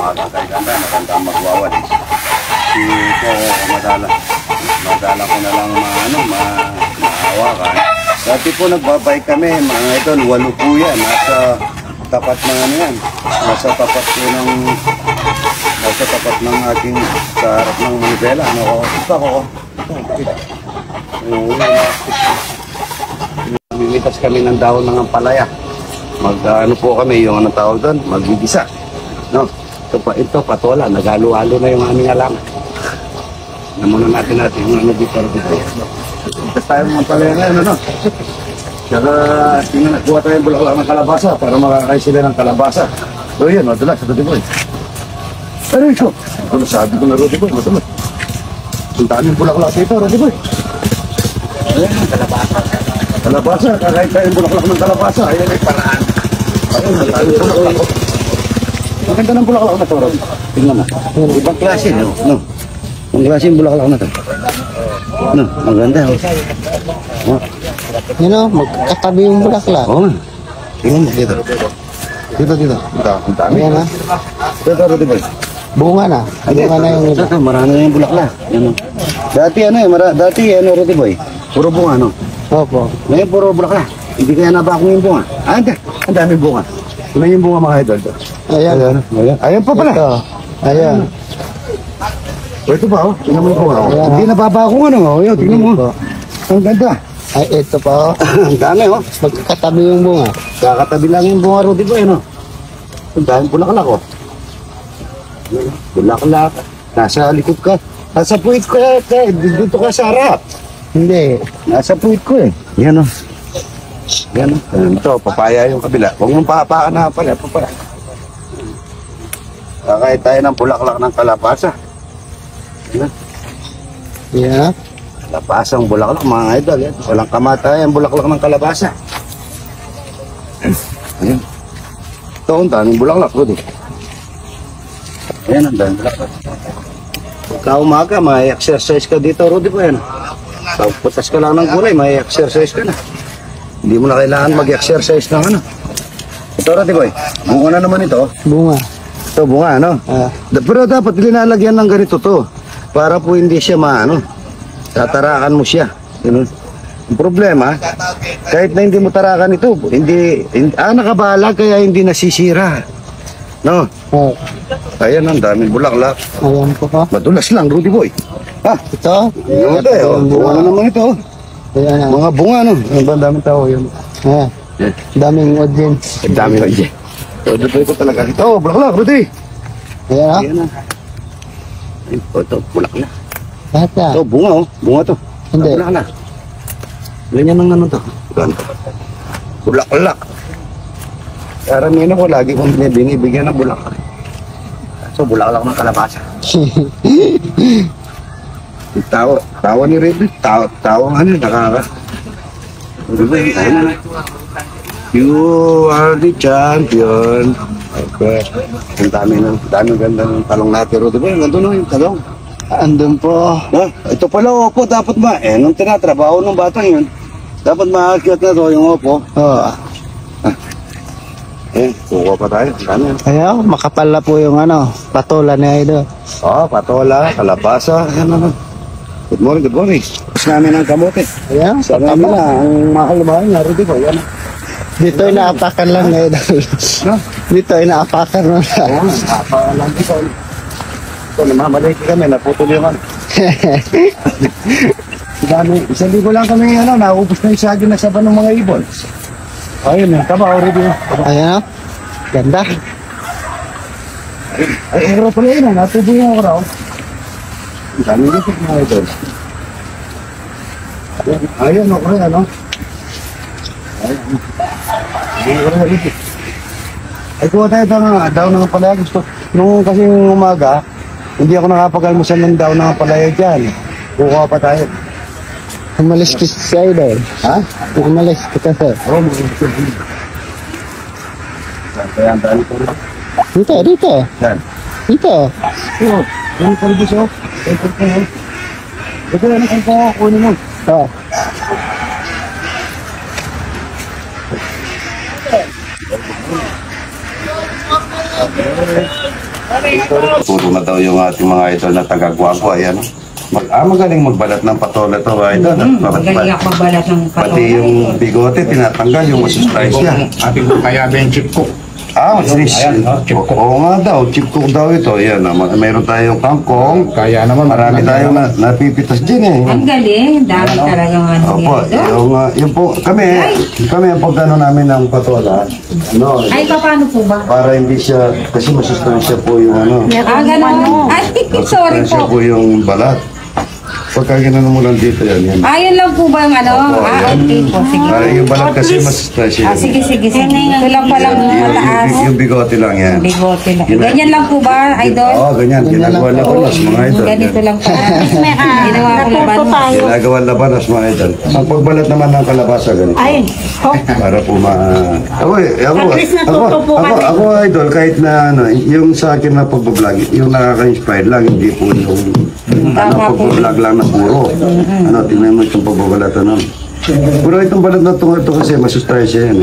maganda, magandang magwawalis. Ito, madala ko na lang maawakan. Dati po nagbabike kami, mga idol, 8 po yan. Nasa tapat ng ano yan. Nasa tapat ng ating, sa harap ng manibela. Ito ako. Mimitas kami ng dahon ng ampalaya. Ano po kami, yung anong tawag doon, magbibisa. No? Ito patola, nagalo-halo na yung aming alam. Namunan natin yung ano dito. Tapos tayo mga ampalaya ngayon, ano? Saka, kuha tayo yung bulaklak ng kalabasa para makakain sila ng kalabasa. So yun, madulas, Rudy Boy. Ano yun? Ano sabi ko na Rudy Boy, madulas. Ang daming bulaklak dito, Rudy Boy. Ayan, kalabasa. Kalabasa, kakain tayo yung bulaklak ng kalabasa. Ayan ay paraan. Ayun, ang daming bulaklak. Maganda ng bulaklak na ito, Rudy. Tingnan mo. Ibang klase, no? Ang klase yung bulaklak na ito. No, maganda. Yun o, magkatabi yung bulaklak. Oo nga. Tingnan mo dito. Dito. Ang dami. Ayan ha. Dito, Rudy Boy. Bunga na. Bunga na yung iba. Ito, marami na yung bulaklak. Dati Rudy Boy. Puro bunga, no? Opo. Ngayon, puro bulaklak. Hindi kaya nabakong yung bunga. Ang daming bunga. Ano yung bunga mga idol? Ayan. Ayan pa pala. Ito. Ayan. Ito pa, oh. Tingnan mo yung bunga. Ayan, Hindi nababakong ano. Ayan, tingnan mo. Ang ganda. Ay, ito pa o. Ang dami, oh. Magkatabi yung bunga. Kakatabi lang yung bunga, Rudy Boy, ano? Ang daming bulaklak, oh. Bulaklak. Nasa likod ka. Nasa puwit ko, dito ka sa harap. Hindi. Nasa puwit ko, eh. Yan, oh. Yan, oh. Ito, papaya yung kabila. Huwag mong papakaan na pala, papaya. Kakain tayo ng bulaklak ng kalabasa. Yan. Yan. Kalabasang bulaklak, mga idol. Yan. Walang kamatay ang bulaklak ng kalabasa. Ayan. Ito, ang daming bulaklak, Rudy. Ayan, ang daming bulaklak. Pagka umaga, may exercise ka dito, Rudy po yan. Putas ka lang ng gulay, may exercise ka na. Hindi mo na kailangan mag-exercise ng ano. Ito, Rudy Boy, bunga na naman ito. Bunga. Ito, bunga, ano? Pero dapat linalagyan ng ganito to. Para po hindi siya tatarakan mo siya. Yun. Ang problema, kahit na hindi mo tarakan ito, nakabalag kaya hindi nasisira. No? Oh. Ayan, ang daming bulaklak. Ayan po ka. Madulas lang, Rudy Boy. Ito? Yun, bunga na naman ito. Ayan. Mga bunga, no? Ang daming tao yun. Ayan. Daming audience. Ang daming audience. Rudy Boy ko talaga. Ito, bulaklak, Rudy. Ayan ha? Ayan na. Ito, bulaklak. Lahat na. Ito, bunga, oh. Bunga to. Hindi. Bulaklak. Ganyan ang ano to. Ganito. Bulaklak. Karamihan ako, lagi kong binibigyan ng bulaklak. So, bulaklak ng kalabasa. Tawa ni Red. Tawa ano, nakaka. You are the champion. Okay. Ang dami ganda ng talong natin. Rudy Boy, nandun na yung talong. Andun po. Ito pala, opo, dapat ba? Nung tinatrabaho ng batang yun, dapat maakyat na to yung opo. Kuha pa tayo. Ayan, makapal na po yung patola niya ito. Patola, kalabasa. Good morning. Tapos namin ang kamote. Ayan, Sabi nila, ang mahal na Rudy Boy. Dito ay naapakan lang na ito. Dito ay naapakan lang. Naapakan lang dito. Ito, namamaliki kami, naputol yung Isang libo lang kami, naubos na yung sagyo na saban ng mga ibon. Ayun, taba, already. Ayan, ganda. Ay, okra pala yun, natubo yung okra. Ang dami dito mga idol. Ayun, okra, ano? Ay, kuha tayo daw ng palaya. Gusto. Nung kasi umaga, hindi ako nakapag-almusal ng daw ng palaya dyan. Kuha pa tayo. Umalis kita sa idol. Ha? Umalis kita sa. Oo, kaya ang dami ko rin. Dito. Yan. Dito. Oo, yan pa rin siya. Ito yan ang kunin mo. Puro na daw yung ating mga idol na taga-Guagua. Ayan. Magaling magbalat ng patola to, idol. Magaling ako magbalat ng patola. Pati yung bigote, tinatanggal yung masustansya. Ating kaya ba yung chip cook? Chip cook. Oo nga daw, chip cook daw ito. Ayan, mayroon tayong kangkong. Kaya naman. Marami tayong napipitas din eh. Ang galing. Dami talagang ano Opo, yung po, kami ang pagkano namin ng patola. Ano, Ay, paano po ba? para hindi siya, kasi masustansya po yung ano. Gano'n. Ay, sorry Masustansya po. po yung balat. Pagka ginano mo lang dito yan. Ayun lang po ba yung ano? Opo, ayan. Okay po. Sige. Para yung balat kasi masustansya. Sige. Ito lang palang mataas. Yung bigote lang yan. Bigote lang. Ganyan lang po ba, idol? Oo, ganyan. Ginagawa labanas, mga idol. Ganito lang pala. Ginawa ko laban. Ginagawa labanas, mga idol. Ang pagbalat naman ng kalabasa, ganito. Para po ako, idol, kahit na ano, yung sa akin na pagbablog, yung nakaka-inspired lang, hindi po yung pagbablog lang na puro. Tingnan mo itong pagbabalat, Pero itong balat na ito kasi masustansya yan.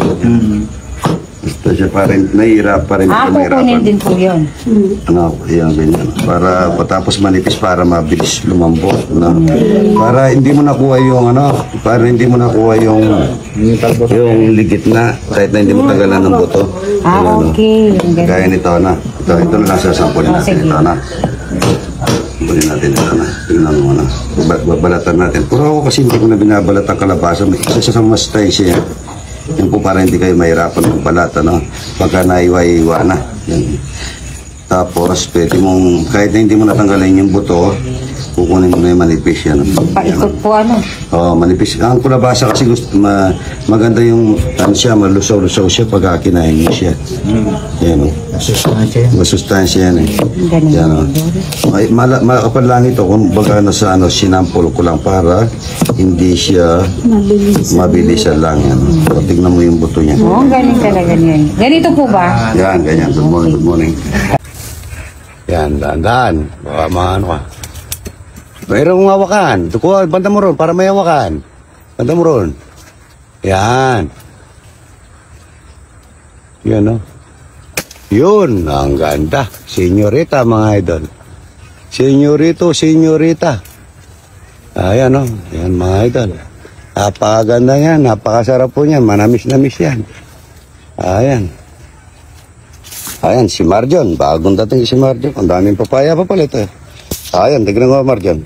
Masustansya pa rin, nahihirap pa rin. Kukunin din po yun. Yan, ganyan. Para patapos manipis para mabilis lumambot. Para hindi mo nakuha yung para hindi mo nakuha yung ligit na, kahit na hindi mo tagalan ng buto. Okay. Gaya nito, Ito na lang sasampulin natin. Ito, Sampulin natin ito, Tingnan mo, Babalatan natin. Pero ako kasi hindi ko na binabalat ang kalabasa. Isa sa mastay siya. Yan po para hindi kayo mahirapan magbalat, Pagka naiwa-iwa na. Yan. Tapos, pwede mong, kahit na hindi mo natanggalin yung buto, kukunin mo na yung manipis yan. Paikot po Manipis. Ang kulabasa kasi maganda yung, siya, malusaw-lusaw siya pag kinain mo siya. Yan, masustansya yan eh. Yan, makakapal lang ito kung baga sinampol ko lang para hindi siya mabilisan lang yan. Tignan mo yung buto niya. Galing talaga niyan. Ganito po ba? Yan, ganyan. Good morning. Yan, dahan-dahan. Baka maano ka. Mayroong hawakan. Tukuha, banda mo ron para may hawakan. Banda mo ron. Yan. Yan, Yun, ang ganda. Senyorita, mga idol. Senyorita. Ayan, Yan, mga idol. Napakaganda yan. Napakasarap po yan. Manamis-namis yan. Ayan. Ayan, si Marjon. Bagong dating si Marjon. Ang daming papaya pa pala ito. Ayan, tignan mo, Marjon.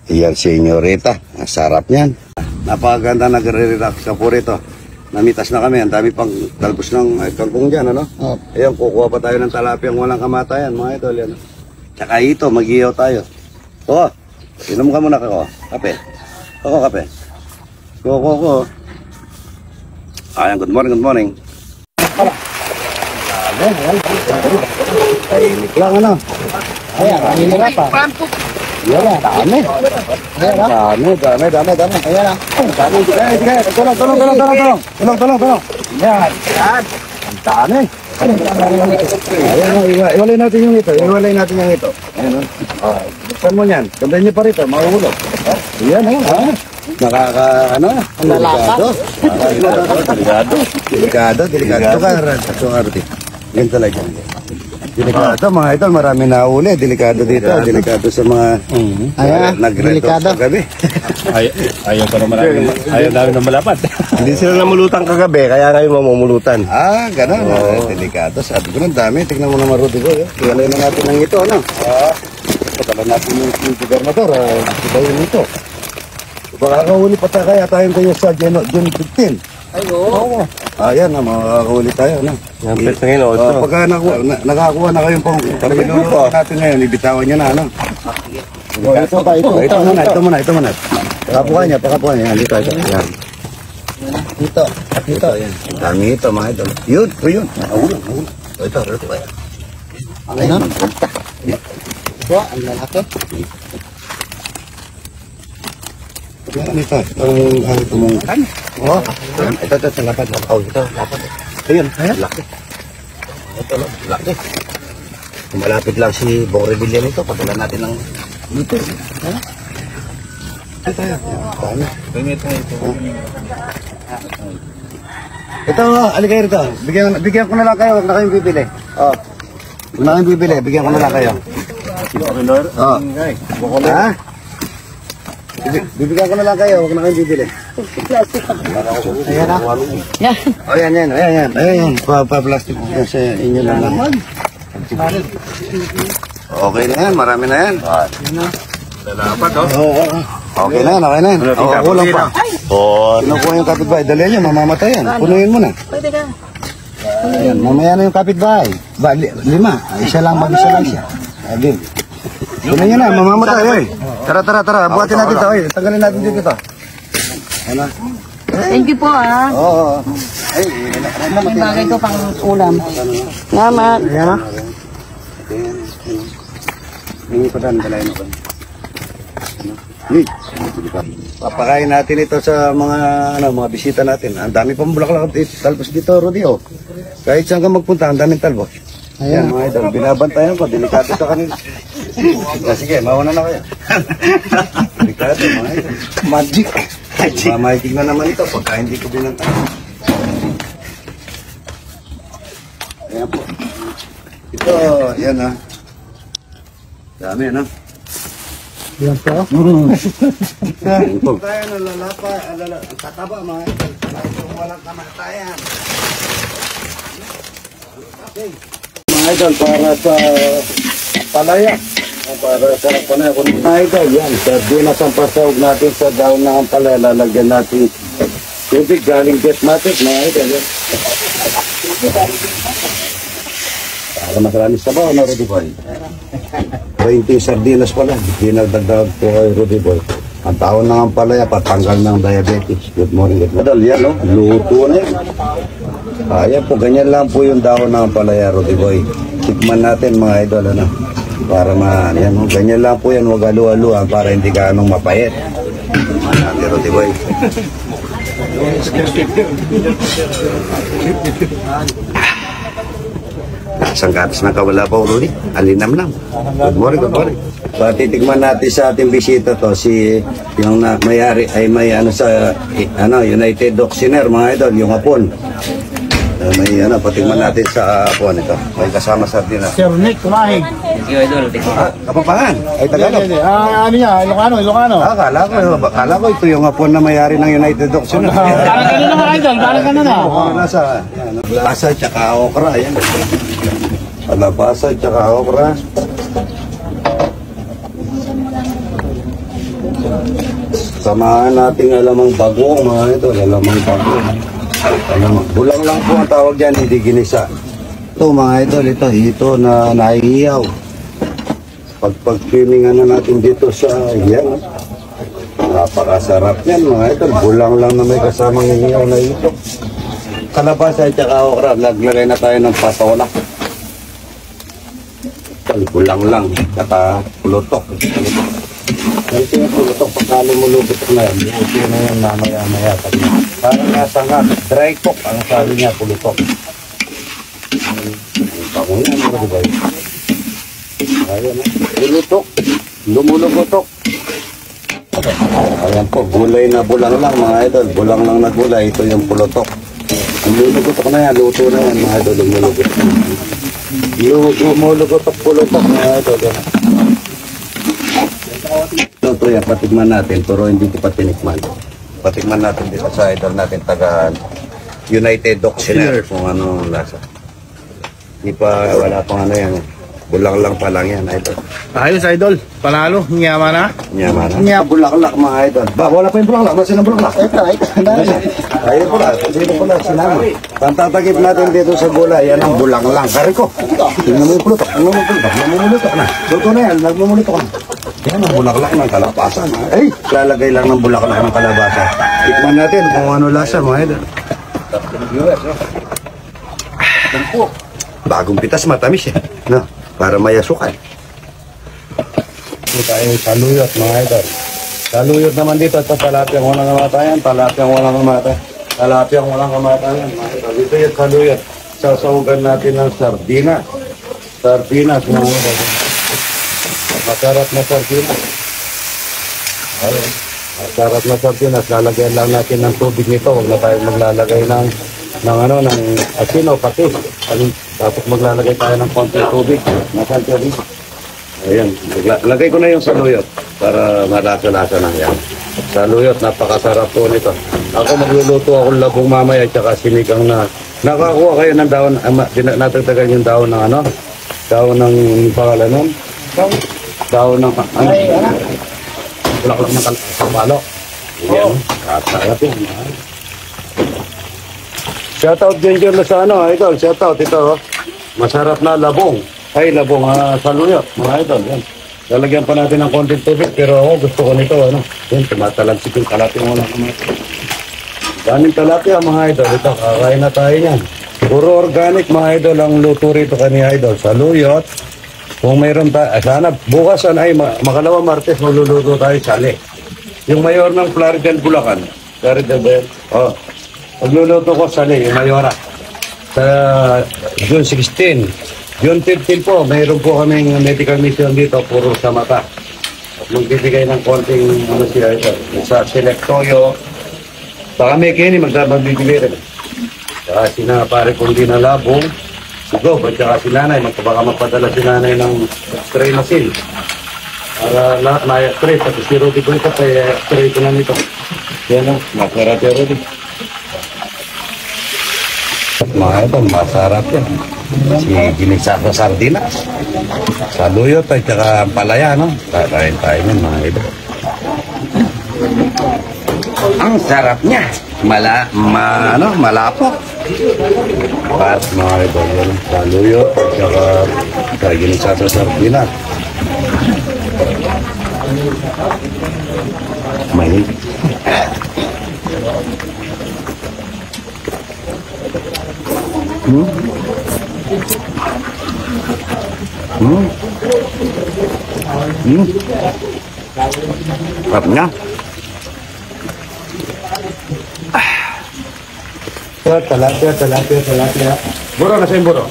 Iyan, senyorita. Ang sarap niyan. Napakaganda, nagre-relax ka po rito. Namitas na kami. Ang dami pang talbos ng kangkong dyan, Ayan, kukuha pa tayo ng talapiyang walang kamatayan, mga idol. Yan, Tsaka ito, mag-iyaw tayo. Inom ka muna, kako. Kape. Kape. Ko. Ayan, good morning. Tahimik lang, Ayan, kanina pa. Yan, dami. Dami. Ayan, Sige. Tulong. Yan. Ang dami. Ayan, iwalay natin yung ito. Ayan, buksan mo yan. Ganda niyo pa rito, mahuhulog. Ayan, Delikado. Ito ka, Ruti. Yan talaga. Delikado, mga idol. Marami na uli. Delikado dito. Delikado sa mga nag-redox sa gabi. Ayaw namin na malapat. Hindi sila namulutan kagabi, kaya ngayon mamumulutan. Ganun. Delikado. Sabi ko ng dami. Tignan mo naman, Ruti ko. Iwalay na natin ng ito, Patala natin yung gobernador. Kita yun ito. Baka kahuli pa kaya tayo sa June 15. Oo. Ayan, makakahuli tayo. Yan, pwede ngayon, Pagka nakakuha na kayong pang natin ngayon, ibitawan nyo na, Ito muna. Pakapuha niya. Yan, dito. Yan. Ito. Yan. Dami ito, mga idol. Yun. Nahulog. Ito. Ano? Ang lalaki. Yan, ito mong kan. Ito, lapad. Ito, lapad. Ayun, laki. Ito, laki. Malapit lang si Bong Rebellion ito. Padala natin ng dito. Ito. Ito, aligay rito. Bigyan ko na lang kayo. Huwag na kayong pipili. Huwag na kayong bibili. Bigyan ko na lang kayo. Oo. Ha? Bibigyan ko na lang kayo. Huwag na kayong bibili. Ayan na. O, Ayan. Pa-plastic sa inyo na lang. Okay na yan. Marami na yan. Lalapat, oh. Oo. Okay na yan. Oo, kulang pa. Kinukuha yung kapitbahay. Dali yan, mamamatay yan. Punuin mo na. Ayan, mamaya na yung kapitbahay. 5. Isa lang, mag-isa lang siya. Again. Punuin nyo na, mamamatay. Oy. Tara. Buhatin natin ito. Tanggalin natin dito ito. Ano? Thank you po ah. Oo. Ay, Yung bagay ko pang ulam. Salamat. Ayan na. Hindi ko dan, dalayan ko. Papakain natin ito sa mga bisita natin. Ang dami pang bulaklak talbos dito, Rudy. Oh. Kahit saan ka magpunta, ang daming talbos. Ayan, mga idol. Binabantayan ko. Delikado sa kanila. Sige, mauna na kayo. Delikado, mga idol. Magic. Magic na naman ito pagka hindi ko binantayan. Ayan po. Ito, yan ha. Dami, ano? Yan po. Ayan po. Tayo nalalapa, tataba mga idol. Walang kamatayan. Okay. Mga idol, para sa palaya. Para sa panay ko mga idol, yan. Sardinas ang pasawag natin sa daon ng palaya. Lalagyan natin tubig galing Jetmatic, mga idol. Yan. Para masarami sa bawa na Rudy Boy. 20 sardinas pala. Dinagdagdag po kay Rudy Boy. Ang taon ng palaya, patanggal ng diabetes. Good morning, good morning. Yan, no? Luto na yan. Ayan po, ganyan lang po yung dahon ng palaya, Rudy Boy. Tikman natin mga idol, ano? Para yan, no? Ganyan lang po yan, huwag alu-aluan para hindi ka anong mapayet. Ano, Rudy Boy? Isang gatas na kawala pa, Rudy. Alinam-nam. Good morning. Patitigman natin sa ating bisita to, yung may-ari ay may sa United Doctriner, mga idol, yung hapon. Patigman natin sa hapon ito. May kasama sardinas. Sir Nick, kumahig. Kapapangan. Ay, Tagalog. Ano niya? Ilocano. Akala ko ito yung hapon na may-ari ng United Doctriner. Parang ganun na idol. Parang ganun na. Nasa lasa tsaka okra. Ayan. Alabasa tsaka okra. Samahan natin alamang bagong, mga ito. Alamang bagong. Bulang lang po ang tawag dyan, hindi ginisa. Ito mga idol, ito na naiiyaw. Pag-swimming natin dito sa yan. Napakasarap yan mga idol. Bulang lang na may kasamang iiyaw na ito. Kalabasa at saka okra, naglagay na tayo ng patola. Bulang lang, kata pulutok. Ito yung pulutok, pagka lumulubot na yan. Ito na yung mamaya-maya. Parang nasa nga, dry cook, ang sabi niya, pulutok. Ang yan, mga diba? Ayan, pulutok, lumulubutok. Ayan po, gulay na bulang lang, mga idol. Bulang lang na gulay, ito yung pulutok. Ang lulubutok na yan, luto na yan, mga idol, lumulubutok. Lumulubutok, pulutok, mga idol. Ito yan, patigman natin, pero hindi ko pa tinikman. Patigman natin dito sa idol natin, taga United Doctriner, kung anong lasa. Hindi pa, wala pang ano yan. Bulang lang pa lang yan, idol. Ayos idol. Panalo. Nyama na. Yaman ha? Bulaklak, mga idol. Ba, wala pa yung bulaklak. Masin ang bulaklak. Ayun pala. Dito pala, sinama. Pantatagip natin dito sa gulay. Yan ang bulang lang. Kari ko. Tingnan mo yung pulutok. Namumulutok na. Luto na yan. Nagmumulutok na. Yan ang bulaklak ng kalabasan. Ay, lalagay lang ng bulaklak ng kalabasan. Tikman natin kung ano lasa, mga idol. Bagong pitas, matamis eh. No? Para mayasukan. Ito tayo saluyot, mga idol. Saluyot naman dito. Ito talapyang walang kamatayan. Talapyang walang kamatayan. Talapyang walang kamatayan, mga idol. Ito yung saluyot. Sasawagan natin ng sardinas. Sardinas, mga idol. Masarap na sardinas. Ayun. Masarap na sardinas. Lalagyan lang natin ng tubig nito. Huwag na tayo maglalagay ng asin o patis. Tapos maglalagay tayo ng konti tubig. Nasaan tubig? Ayan, lagay ko na yung saluyot para malasa-lasa na yan. Saluyot, napakasarap po nito. Ako magluluto akong labong mamaya at saka sinigang na nakakuha kayo ng dahon, natagdagan yung dahon ng ano? Dahon ng pangalan nun? Dahon ng ano? Bulaklak ng kapalo. Ayan, kasarap yun. Shoutout dyan sa ano, idol. Shoutout ito. Masarap na labong. Ay, labong saluyot, mga idol. Yan. Lalagyan pa natin ng konting tubig, pero ako gusto ko nito, ano. Yan, tumatalagsik yung kalapin mo lang. Daming talapia, mga idol. Ito, kakain na tayo yan. Puro organic, mga idol, ang luto rito kani idol. Saluyot. Kung mayroon tayo, sana bukas ay makalawa Martes, magluluto tayo sali. Yung mayor ng Floridan, Bulacan. Floridan ba yan? Oh. Magluluto ko sali, yung mayora. Sa June 16. June 15 po, mayroon po kaming medical mission dito, puro sa mata. Magbibigay ng konting ano siya ito. Sa Selectoyo. Baka may kini, magbibigay rin. Saka sinapare kundi na labong. Si Gob at saka si Nanay. Baka mapadala si Nanay ng x-ray machine. Para lahat na x-ray. Pati si Rudy ko ito, kaya x-ray ko na nito. Yan o, masarap yung Rudy. Mga ito, masarap yan. Si ginisa sa sardinas. Saluyot at saka palaya, no? Kakain tayo nun, mga ito. Ang sarap niya. Malapot. At mga ito, yan. Saluyot at saka ginisa sa sardinas. May Sarap niya. Talapia. Buro, nasa yung buro?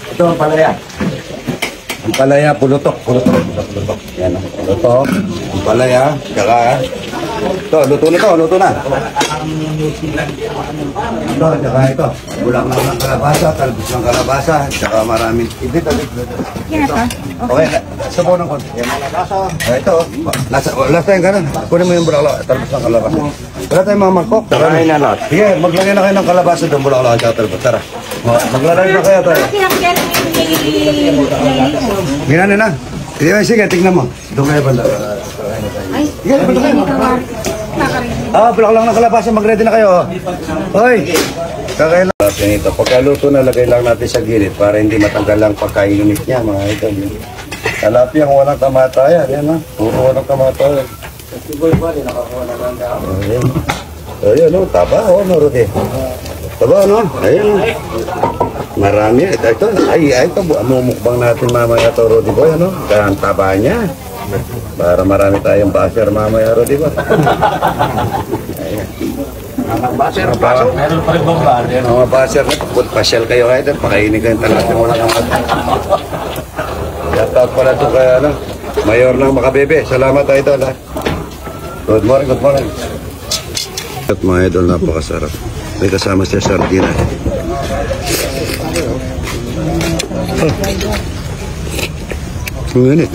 Ito ang palaya. Ang palaya, pulutok. Yan, pulutok. Ang palaya, tsaka ito, luto na. Ito, tsaka ito. Bulang lang ng kalabasa, talbos ng kalabasa, tsaka maraming ito. Okay, sabaw ng konti. Ito, last time ganun. Kunin mo yung bulaklak, talbos ng kalabasa. Wala tayong mga mangkok. Kakain na lahat. Sige, maglagay na kayo ng kalabasa doon, bulaklak at saka talbos. Tara, maglagay na kayo tayo. Ginano na. Sige, tignan mo. Doon kayo banda. Sige, banda kayo. Bulaklak ng kalabasa, mag-ready na kayo. Hoy! Kakain lang. Ito, pagkaluto na, lagay lang natin sa gilid para hindi matanggal lang pagkainit niya, mga ito. Talapia kung walang kamatayan, yan ha. Puro walang kamatayan. Ayun, taba, Rudy. Taba, ayun. Marami. Ito, ito, mumukbang natin mamaya ito, Rudy Boy, Kaya ang taba niya. Para marami tayong basher mamaya, Rudy Boy. Basher. Meron pa rin bang bar? Mga basher na, pasyal kayo kayo, pakainin kayo talaga mo lang ang Shoutout pala ito kaya Mayor ng Makabebe. Salamat idol ha. Good morning. At mga idol, napakasarap. May kasama siya sardina. Ang init.